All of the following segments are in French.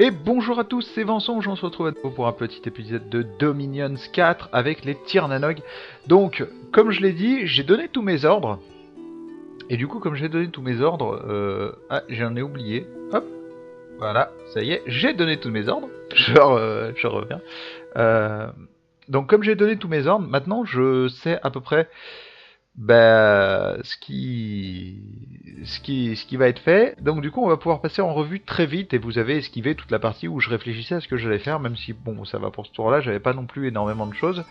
Et bonjour à tous, c'est Vincent, on se retrouve à nouveau pour un petit épisode de Dominions 4 avec les Tirnanog. Donc, comme je l'ai dit, j'ai donné tous mes ordres. Et du coup, comme j'ai donné tous mes ordres, j'en ai oublié. Hop, voilà, ça y est, j'ai donné tous mes ordres. Je reviens. Euh, donc, comme j'ai donné tous mes ordres, maintenant je sais à peu près ce qui va être fait. Donc du coup, on va pouvoir passer en revue très vite et vous avez esquivé toute la partie où je réfléchissais à ce que j'allais faire, même si bon, ça va pour ce tour-là, j'avais pas non plus énormément de choses.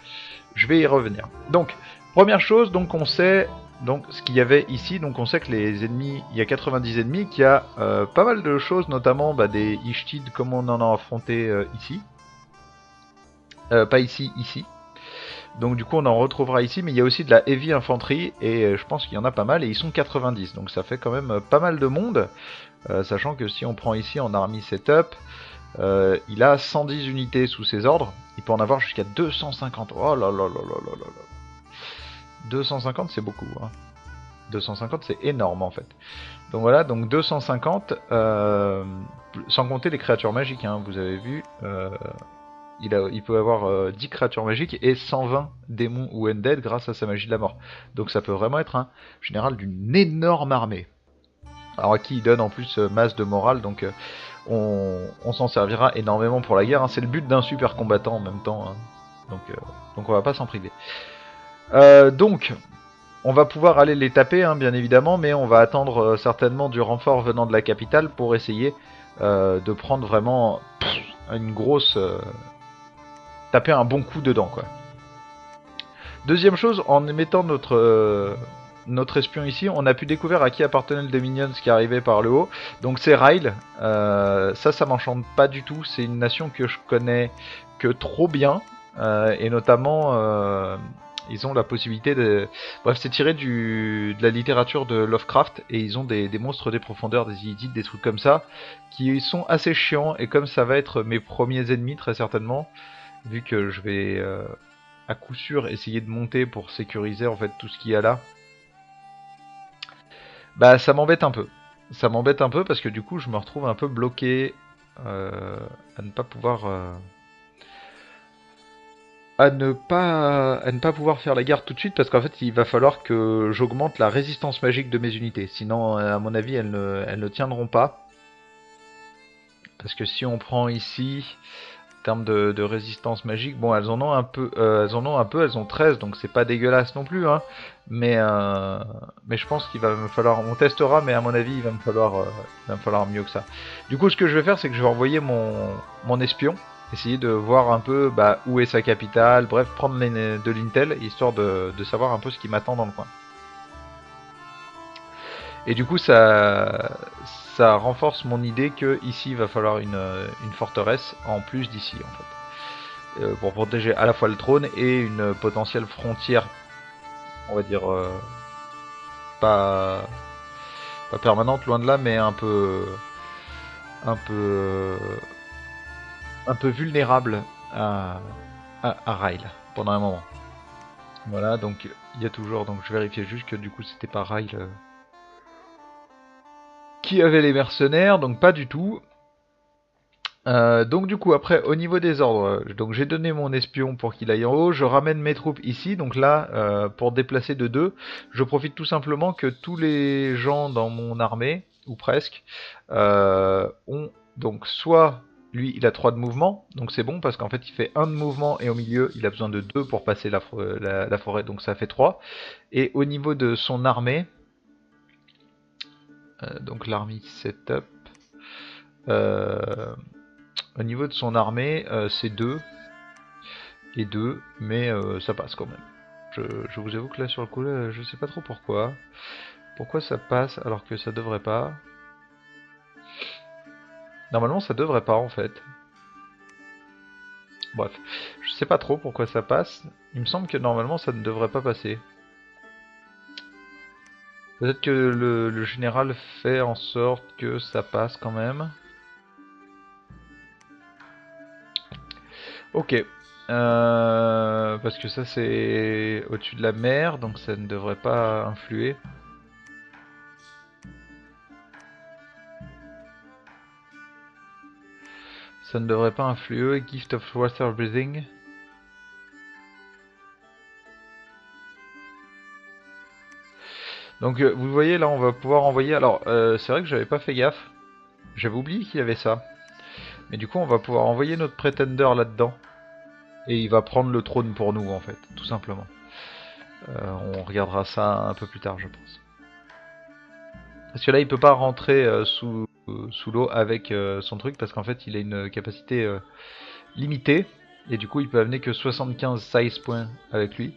Je vais y revenir. Donc, première chose, donc on sait donc ce qu'il y avait ici, donc on sait que les ennemis, il y a 90 ennemis, qu'il y a pas mal de choses, notamment des Ishtid comme on en a affronté ici. Pas ici, ici. Donc du coup on en retrouvera ici, mais il y a aussi de la heavy infanterie et je pense qu'il y en a pas mal et ils sont 90, donc ça fait quand même pas mal de monde, sachant que si on prend ici en army setup, il a 110 unités sous ses ordres, il peut en avoir jusqu'à 250. Oh là là là là là là là. 250 c'est beaucoup, hein. 250 c'est énorme en fait. Donc voilà, donc 250, sans compter les créatures magiques, hein, vous avez vu, il peut avoir 10 créatures magiques et 120 démons ou undead grâce à sa magie de la mort. Donc ça peut vraiment être un général d'une énorme armée. Alors à qui il donne en plus masse de morale, donc on s'en servira énormément pour la guerre, hein. C'est le but d'un super combattant en même temps, hein. Donc on va pas s'en priver. Donc on va pouvoir aller les taper, hein, bien évidemment, mais on va attendre certainement du renfort venant de la capitale pour essayer de prendre vraiment une grosse... taper un bon coup dedans, quoi. Deuxième chose, en mettant notre espion ici, on a pu découvrir à qui appartenait le Dominions qui arrivait par le haut. Donc c'est Ryle. Ça m'enchante pas du tout. C'est une nation que je connais que trop bien. Et notamment, ils ont la possibilité de... Bref, c'est tiré de la littérature de Lovecraft. Et ils ont des monstres des profondeurs, des Yiddites, des trucs comme ça, qui sont assez chiants. Et comme ça va être mes premiers ennemis, très certainement, vu que je vais à coup sûr essayer de monter pour sécuriser en fait tout ce qu'il y a là, bah ça m'embête un peu. Ça m'embête un peu parce que du coup je me retrouve un peu bloqué à ne pas pouvoir à ne pas pouvoir faire la guerre tout de suite parce qu'en fait il va falloir que j'augmente la résistance magique de mes unités. Sinon à mon avis elles ne tiendront pas. Parce que si on prend ici en termes de résistance magique, bon, elles en ont un peu, elles ont 13, donc c'est pas dégueulasse non plus, hein. Mais je pense qu'il va me falloir, on testera, mais à mon avis, il va me falloir mieux que ça. Du coup, ce que je vais faire, c'est que je vais envoyer mon espion, essayer de voir un peu où est sa capitale, bref, prendre de l'intel, histoire de savoir un peu ce qui m'attend dans le coin. Et du coup, ça renforce mon idée que ici, il va falloir une forteresse en plus d'ici, en fait. Pour protéger à la fois le trône et une potentielle frontière, on va dire, pas, pas permanente, loin de là, mais un peu, un peu vulnérable à Ryle pendant un moment. Voilà, donc il y a toujours, donc je vérifiais juste que du coup c'était pas Ryle qui avait les mercenaires, donc pas du tout. Donc du coup après au niveau des ordres, donc j'ai donné mon espion pour qu'il aille en haut, je ramène mes troupes ici, donc là pour déplacer de 2, je profite tout simplement que tous les gens dans mon armée, ou presque, ont donc soit lui il a 3 de mouvement, donc c'est bon parce qu'en fait il fait 1 de mouvement et au milieu il a besoin de 2 pour passer la forêt, donc ça fait 3. Et au niveau de son armée, donc l'armée setup, euh, au niveau de son armée, c'est 2 et 2, mais ça passe quand même. Je vous avoue que là sur le coup, là, je sais pas trop pourquoi. Pourquoi ça passe alors que ça devrait pas. Normalement ça devrait pas en fait. Bref, je sais pas trop pourquoi ça passe. Il me semble que normalement ça ne devrait pas passer. Peut-être que le général fait en sorte que ça passe quand même. Ok. Parce que ça c'est au-dessus de la mer, donc ça ne devrait pas influer. Ça ne devrait pas influer. Gift of Water Breathing. Donc vous voyez là on va pouvoir envoyer. Alors c'est vrai que j'avais pas fait gaffe. J'avais oublié qu'il y avait ça. Mais du coup on va pouvoir envoyer notre Pretender là-dedans. Et il va prendre le trône pour nous en fait, tout simplement. On regardera ça un peu plus tard je pense. Parce que là il peut pas rentrer sous l'eau avec son truc parce qu'en fait il a une capacité limitée. Et du coup il peut amener que 75 size points avec lui.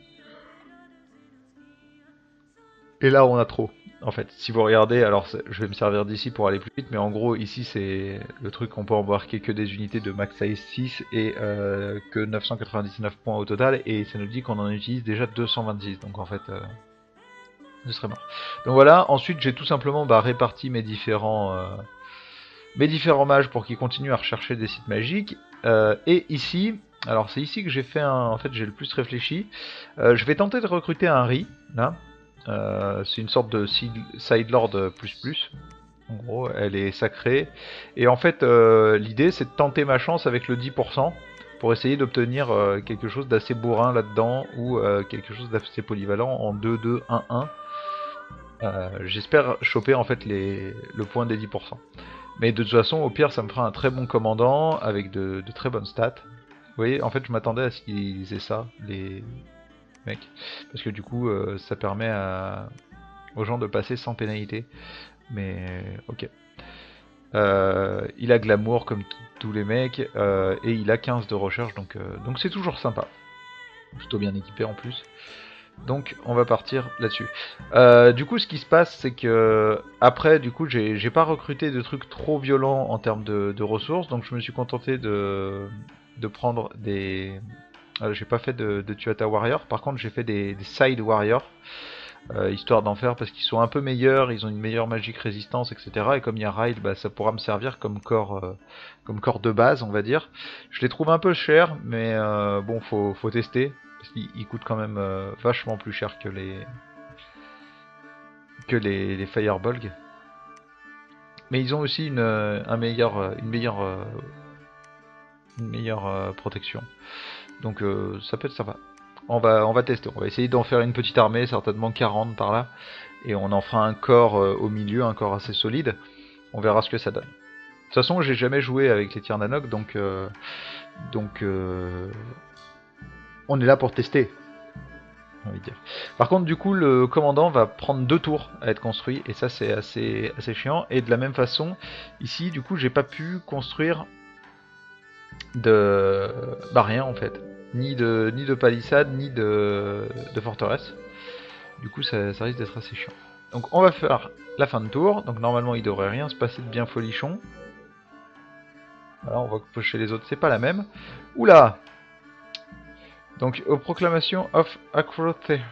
Et là on a trop. En fait, si vous regardez, alors je vais me servir d'ici pour aller plus vite, mais en gros ici c'est le truc qu'on peut embarquer que des unités de max size 6 et que 999 points au total, et ça nous dit qu'on en utilise déjà 226, donc en fait ce serait mort. Donc voilà, ensuite j'ai tout simplement réparti mes différents mages pour qu'ils continuent à rechercher des sites magiques, et ici, alors c'est ici que j'ai fait en fait j'ai le plus réfléchi, je vais tenter de recruter un Ri, là. C'est une sorte de Sidelord plus. En gros, elle est sacrée. Et en fait, l'idée c'est de tenter ma chance avec le 10% pour essayer d'obtenir quelque chose d'assez bourrin là-dedans ou quelque chose d'assez polyvalent en 2-2-1-1. J'espère choper en fait le point des 10%. Mais de toute façon, au pire, ça me fera un très bon commandant avec de très bonnes stats. Vous voyez, en fait, je m'attendais à ce qu'ils aient ça, les mecs, parce que du coup ça permet aux gens de passer sans pénalité, mais ok. Il a glamour comme tous les mecs, et il a 15 de recherche, donc c'est toujours sympa, plutôt bien équipé en plus, donc on va partir là-dessus. Du coup ce qui se passe c'est que après du coup j'ai pas recruté de trucs trop violents en termes de ressources, donc je me suis contenté de prendre des... j'ai pas fait de Tuatha Warrior, par contre j'ai fait des Side Warriors, histoire d'en faire parce qu'ils sont un peu meilleurs, ils ont une meilleure magique résistance, etc. Et comme il y a Ryle, ça pourra me servir comme corps de base, on va dire. Je les trouve un peu chers, mais bon, faut tester, parce qu'ils coûtent quand même vachement plus cher que les Firebolg. Mais ils ont aussi une meilleure protection. Donc ça peut être sympa. On va tester, on va essayer d'en faire une petite armée, certainement 40 par là. Et on en fera un corps au milieu, un corps assez solide. On verra ce que ça donne. De toute façon, j'ai jamais joué avec les Tirnanok, donc on est là pour tester. On va dire. Par contre, du coup, le commandant va prendre 2 tours à être construit, et ça c'est assez chiant. Et de la même façon, ici, du coup, j'ai pas pu construire rien en fait, ni de palissade, ni de forteresse. Du coup, ça risque d'être assez chiant. Donc, on va faire la fin de tour. Donc, normalement, il devrait rien se passer de bien folichon. Voilà, on va cocher les autres, c'est pas la même. Oula! Donc, aux proclamations of Acrothefall.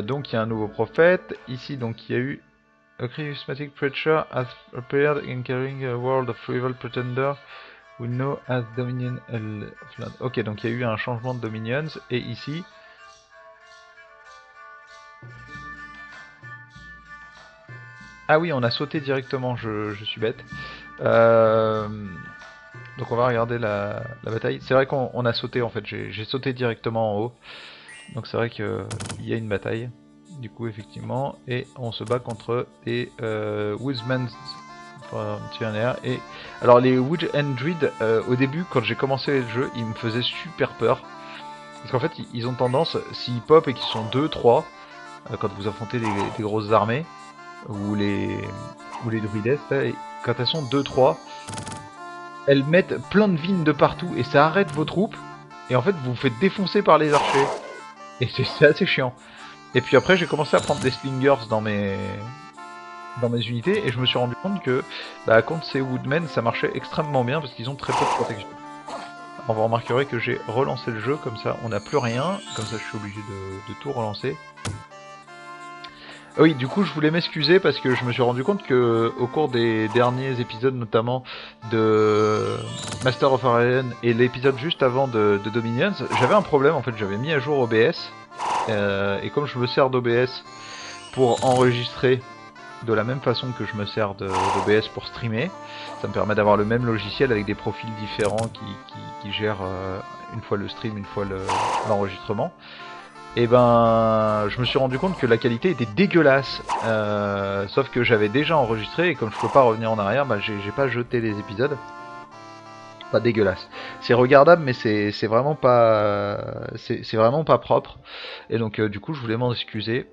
Donc, il y a un nouveau prophète. Ici, donc, il y a eu a charismatic preacher has appeared in carrying a world of rival pretender who know as Dominion of... Ok, donc il y a eu un changement de Dominions, et ici... Ah oui, on a sauté directement, je suis bête. Donc on va regarder la bataille. C'est vrai qu'on a sauté en fait, j'ai sauté directement en haut. Donc c'est vrai qu'il y a une bataille. Du coup effectivement, et on se bat contre des Woodsmen. Et alors les Wood and Druid, au début quand j'ai commencé le jeu, ils me faisaient super peur. Parce qu'en fait ils ont tendance, s'ils pop et qu'ils sont 2-3, quand vous affrontez des grosses armées, ou les druides, quand elles sont 2-3, elles mettent plein de vignes de partout et ça arrête vos troupes, et en fait vous vous faites défoncer par les archers. Et c'est assez chiant. Et puis après j'ai commencé à prendre des slingers dans mes unités, et je me suis rendu compte que contre ces Woodmen ça marchait extrêmement bien parce qu'ils ont très peu de protection. Alors, vous remarquerez que j'ai relancé le jeu, comme ça on n'a plus rien, comme ça je suis obligé de tout relancer. Oui, du coup je voulais m'excuser parce que je me suis rendu compte que au cours des derniers épisodes, notamment de Master of Orion et l'épisode juste avant de Dominions, j'avais un problème en fait, j'avais mis à jour OBS, et comme je me sers d'OBS pour enregistrer de la même façon que je me sers d'OBS pour streamer. Ça me permet d'avoir le même logiciel avec des profils différents qui gèrent une fois le stream, une fois l'enregistrement. Et ben, je me suis rendu compte que la qualité était dégueulasse. Sauf que j'avais déjà enregistré et comme je peux pas revenir en arrière, bah, j'ai pas jeté les épisodes. Pas dégueulasse. C'est regardable, mais c'est vraiment pas, c'est vraiment pas propre. Et donc du coup, je voulais m'en excuser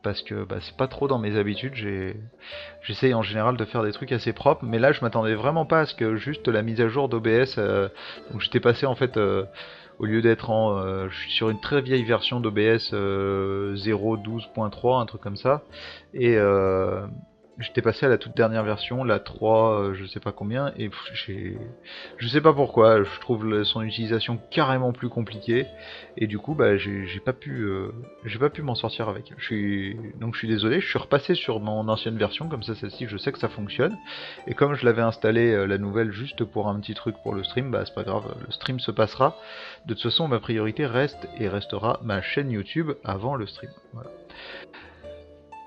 parce que bah, c'est pas trop dans mes habitudes. J'essaye en général de faire des trucs assez propres, mais là, je m'attendais vraiment pas à ce que juste la mise à jour d'OBS. Donc j'étais passé en fait. Au lieu d'être en... je suis sur une très vieille version d'OBS 0.12.3, un truc comme ça. Et j'étais passé à la toute dernière version, la 3, je sais pas combien. Et je sais pas pourquoi, je trouve son utilisation carrément plus compliquée. Et du coup, bah, j'ai pas pu m'en sortir avec. Donc je suis désolé, je suis repassé sur mon ancienne version, comme ça celle-ci, je sais que ça fonctionne. Et comme je l'avais installé la nouvelle juste pour un petit truc pour le stream, bah c'est pas grave, le stream se passera. De toute façon, ma priorité reste et restera ma chaîne YouTube avant le stream. Voilà.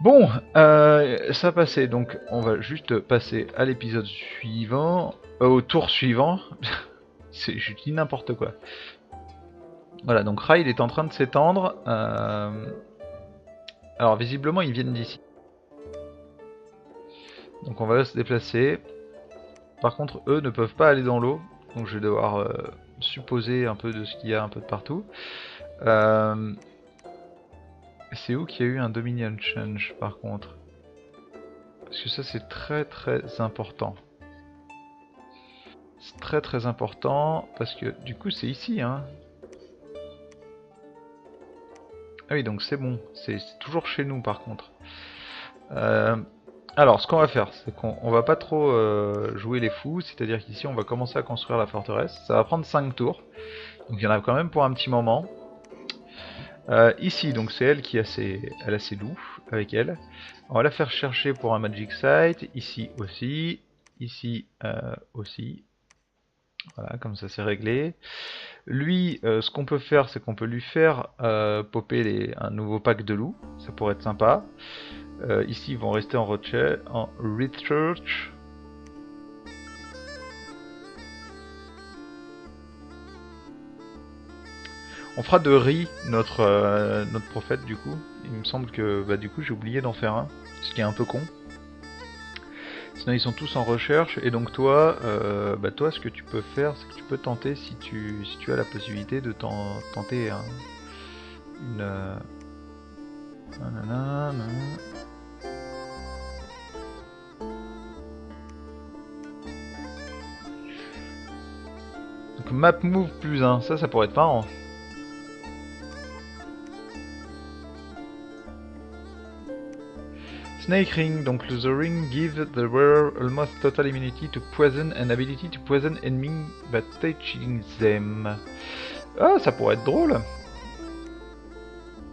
Bon, ça passait, donc on va juste passer à l'épisode suivant, au tour suivant. Je dis n'importe quoi. Voilà, donc Ryle est en train de s'étendre. Alors visiblement ils viennent d'ici. Donc on va se déplacer. Par contre, eux ne peuvent pas aller dans l'eau, donc je vais devoir supposer un peu de ce qu'il y a un peu de partout. C'est où qu'il y a eu un Dominion Change par contre? Parce que ça c'est très important. C'est très important parce que du coup c'est ici hein. Ah oui donc c'est bon, c'est toujours chez nous par contre. Alors ce qu'on va faire c'est qu'on va pas trop jouer les fous, c'est-à-dire qu'ici on va commencer à construire la forteresse. Ça va prendre 5 tours, donc il y en a quand même pour un petit moment. Ici donc c'est elle qui a elle a ses loups avec elle. On va la faire chercher pour un magic site, ici aussi, ici aussi. Voilà, comme ça c'est réglé. Lui, ce qu'on peut faire, c'est qu'on peut lui faire popper un nouveau pack de loups. Ça pourrait être sympa. Ici, ils vont rester en research. On fera de Ri notre prophète du coup. Il me semble que bah, du coup j'ai oublié d'en faire un, ce qui est un peu con. Sinon ils sont tous en recherche et donc toi, bah toi ce que tu peux faire c'est que tu peux tenter si tu as la possibilité de tenter une donc map move plus 1, ça pourrait être marrant. Snake Ring, donc the ring gives the wearer almost total immunity to poison and ability to poison enemy by touching them. Ah, ça pourrait être drôle.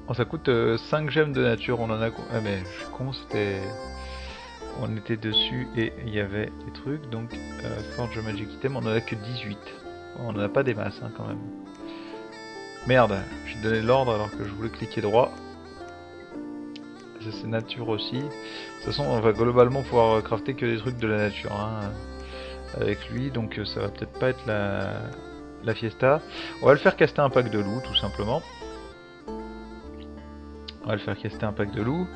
Oh, ça coûte 5 gemmes de nature, on en a... Ah mais je suis con, c'était... On était dessus et il y avait des trucs, donc Forge Magic Item, on en a que 18. On en a pas des masses hein, quand même. Merde, j'ai donné l'ordre alors que je voulais cliquer droit. Ça c'est nature aussi. De toute façon on va globalement pouvoir crafter que des trucs de la nature hein, avec lui, donc ça va peut-être pas être la fiesta. On va le faire caster un pack de loups tout simplement. On va le faire caster un pack de loups.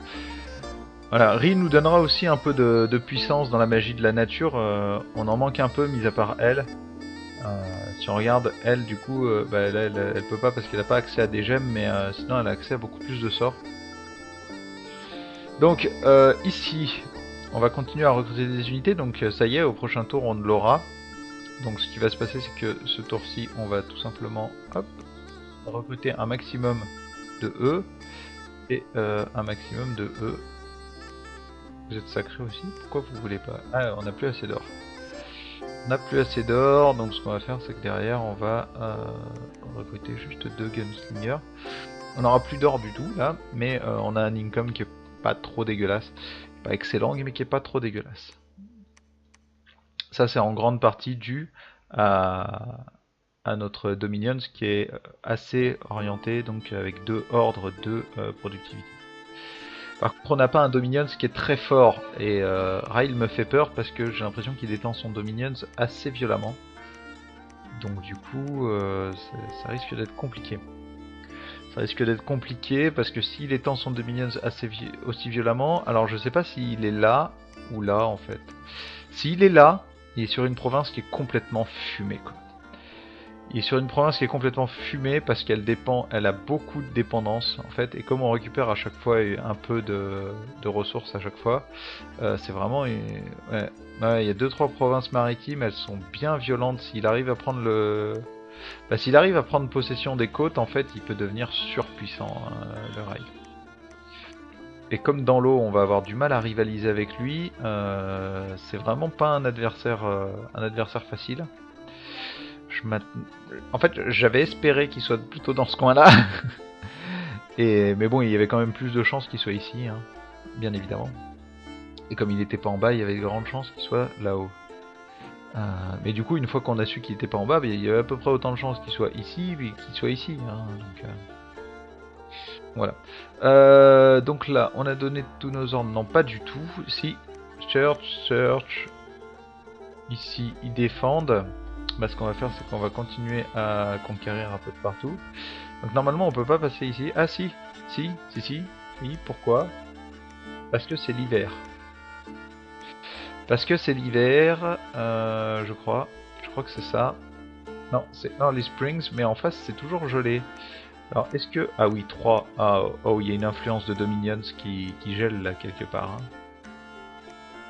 Voilà, Ri nous donnera aussi un peu de puissance dans la magie de la nature. On en manque un peu, mis à part elle. Si on regarde elle, du coup, bah, elle peut pas parce qu'elle n'a pas accès à des gemmes, mais sinon elle a accès à beaucoup plus de sorts. Donc ici, on va continuer à recruter des unités. Donc ça y est, au prochain tour on l'aura. Donc ce qui va se passer, c'est que ce tour-ci, on va tout simplement hop, recruter un maximum de E et un maximum de E. Vous êtes sacré aussi? Pourquoi vous voulez pas? Ah, on n'a plus assez d'or. On n'a plus assez d'or, donc ce qu'on va faire, c'est que derrière, on va recruter juste 2 gunslingers. On n'aura plus d'or du tout, là, mais on a un income qui est pas trop dégueulasse. Pas excellent, mais qui est pas trop dégueulasse. Ça, c'est en grande partie dû à notre Dominions qui est assez orienté, donc avec 2 ordres de productivité. Par contre, on n'a pas un Dominions qui est très fort. Et Ryle me fait peur parce que j'ai l'impression qu'il étend son Dominions assez violemment. Donc du coup, ça risque d'être compliqué. Ça risque d'être compliqué parce que s'il étend son Dominions aussi violemment, alors je sais pas s'il est là ou là en fait. S'il est là, il est sur une province qui est complètement fumée quoi. Il est sur une province qui est complètement fumée parce qu'elle dépend, elle a beaucoup de dépendance en fait, et comme on récupère à chaque fois un peu de ressources à chaque fois, c'est vraiment, ouais, il y a 2-3 provinces maritimes, elles sont bien violentes. S'il arrive à prendre s'il arrive à prendre possession des côtes, en fait, il peut devenir surpuissant le rail. Et comme dans l'eau, on va avoir du mal à rivaliser avec lui, c'est vraiment pas un adversaire facile. En fait, j'avais espéré qu'il soit plutôt dans ce coin-là. Mais bon, il y avait quand même plus de chances qu'il soit ici, hein, bien évidemment. Et comme il n'était pas en bas, il y avait de grandes chances qu'il soit là-haut. Mais du coup, une fois qu'on a su qu'il n'était pas en bas, il y avait à peu près autant de chances qu'il soit ici qu'il soit ici. Hein, donc, voilà. Donc là, on a donné tous nos ordres. Non, pas du tout. Si, search. Ici, ils défendent. Bah, ce qu'on va faire, c'est qu'on va continuer à conquérir un peu de partout. Donc normalement, on peut pas passer ici. Ah si, si. Oui, pourquoi? Parce que c'est l'hiver. Parce que c'est l'hiver, je crois. Je crois que c'est ça. Non, c'est Early Springs, mais en face, c'est toujours gelé. Alors, est-ce que... Ah oui, 3. Ah, oh, il y a une influence de Dominions qui gèle là, quelque part. Hein.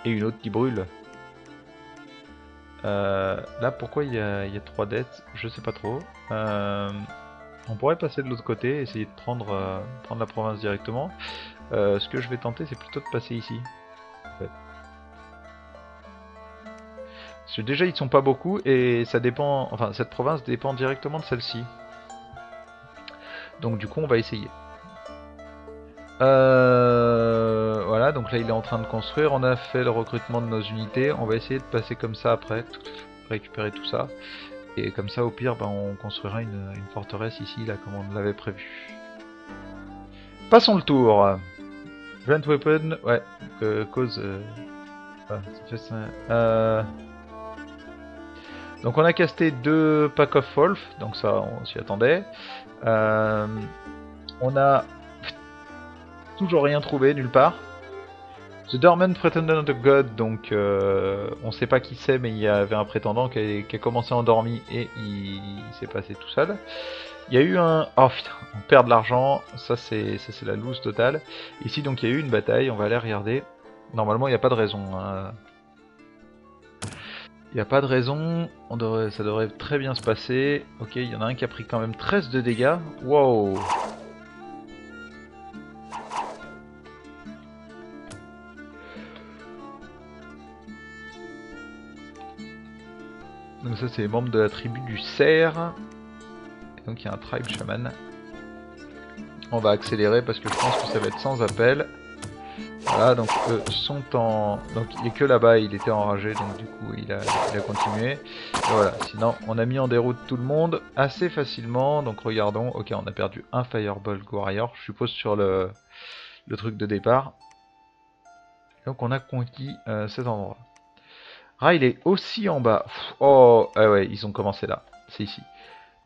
Et une autre qui brûle. Là, pourquoi il y a 3 dettes? Je sais pas trop. On pourrait passer de l'autre côté, essayer de prendre la province directement. Ce que je vais tenter, c'est plutôt de passer ici. En fait. Parce que déjà, ils sont pas beaucoup, et ça dépend... Enfin, cette province dépend directement de celle-ci. Donc du coup, on va essayer. Voilà, donc là il est en train de construire. On a fait le recrutement de nos unités. On va essayer de passer comme ça après, récupérer tout ça. Et comme ça, au pire, ben, on construira une forteresse ici, là, comme on l'avait prévu. Passons le tour. Vent Weapon, ouais, cause... ça fait ça. Donc on a casté 2 Pack of Wolf, donc ça on s'y attendait. On a toujours rien trouvé nulle part. The Dormant Pretendant of God, donc on sait pas qui c'est, mais il y avait un prétendant qui a commencé endormi et il s'est passé tout seul. Il y a eu un... Oh putain, on perd de l'argent, ça c'est la loose totale. Ici donc il y a eu une bataille, on va aller regarder. Normalement il n'y a pas de raison. Hein. Il n'y a pas de raison, ça devrait très bien se passer. Ok, il y en a un qui a pris quand même 13 de dégâts. Wow. Donc ça c'est les membres de la tribu du cerf. Et donc il y a un tribe shaman. On va accélérer parce que je pense que ça va être sans appel. Voilà, donc eux sont en... Donc il est que là-bas, il était enragé, donc du coup il a continué. Et voilà, sinon on a mis en déroute tout le monde assez facilement. Donc regardons, ok on a perdu un Fireball Warrior, je suppose sur le truc de départ. Donc on a conquis cet endroit. Ryle est aussi en bas. Oh, ah ouais, ils ont commencé là, c'est ici.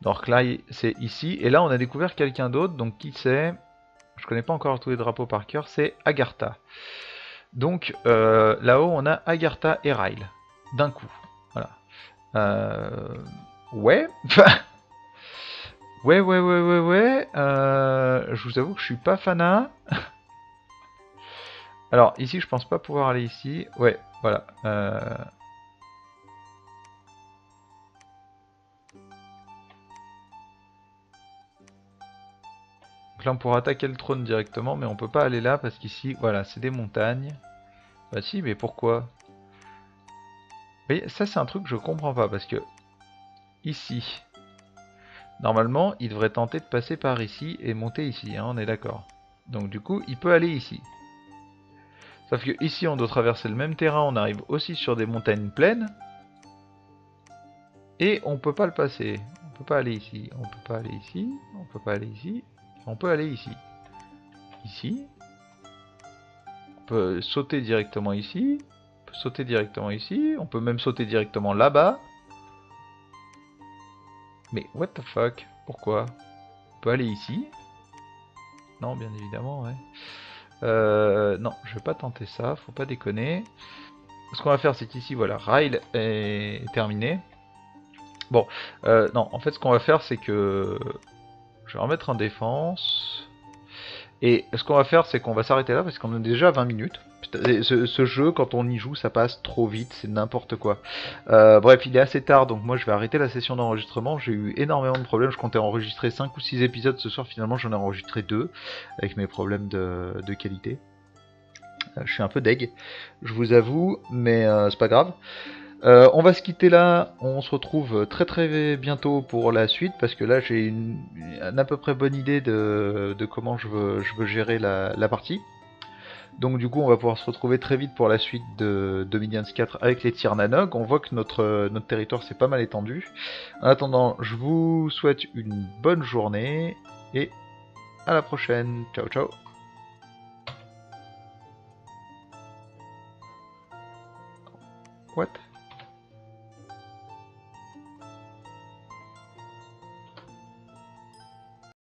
Donc là c'est ici, et là on a découvert quelqu'un d'autre, donc qui c'est? Je connais pas encore tous les drapeaux par cœur, c'est Agartha. Donc là-haut on a Agartha et Ryle, d'un coup. Voilà. Ouais. ouais. Je vous avoue que je suis pas fanat. Alors ici je pense pas pouvoir aller ici. Ouais, voilà. Donc là on pourra attaquer le trône directement, mais on peut pas aller là parce qu'ici, voilà, c'est des montagnes. Bah si, mais pourquoi? Vous voyez, ça c'est un truc que je comprends pas, parce que ici, normalement, il devrait tenter de passer par ici et monter ici, hein, on est d'accord. Donc du coup, il peut aller ici. Sauf que ici, on doit traverser le même terrain, on arrive aussi sur des montagnes pleines. Et on peut pas le passer. On peut pas aller ici, on peut pas aller ici, on peut pas aller ici, on peut aller ici. Ici. peut sauter directement ici. On peut sauter directement ici. On peut même sauter directement là-bas. Mais what the fuck? Pourquoi? On peut aller ici? Non, bien évidemment, ouais. Non, je vais pas tenter ça, faut pas déconner. Ce qu'on va faire, c'est qu'ici, voilà, rail est terminé. Bon, non, en fait, ce qu'on va faire, c'est que je vais remettre en défense. Et ce qu'on va faire, c'est qu'on va s'arrêter là parce qu'on a déjà 20 minutes. Putain, ce jeu, quand on y joue, ça passe trop vite, c'est n'importe quoi. Bref, il est assez tard, donc moi je vais arrêter la session d'enregistrement. J'ai eu énormément de problèmes, je comptais enregistrer 5 ou 6 épisodes ce soir, finalement j'en ai enregistré 2 avec mes problèmes de qualité. Je suis un peu deg, je vous avoue, mais c'est pas grave. On va se quitter là, on se retrouve très très bientôt pour la suite parce que là j'ai une à peu près bonne idée de comment je veux gérer la partie. Donc du coup on va pouvoir se retrouver très vite pour la suite de Dominions 4 avec les Tirnanog. On voit que notre territoire s'est pas mal étendu. En attendant, je vous souhaite une bonne journée et à la prochaine. Ciao ciao. What?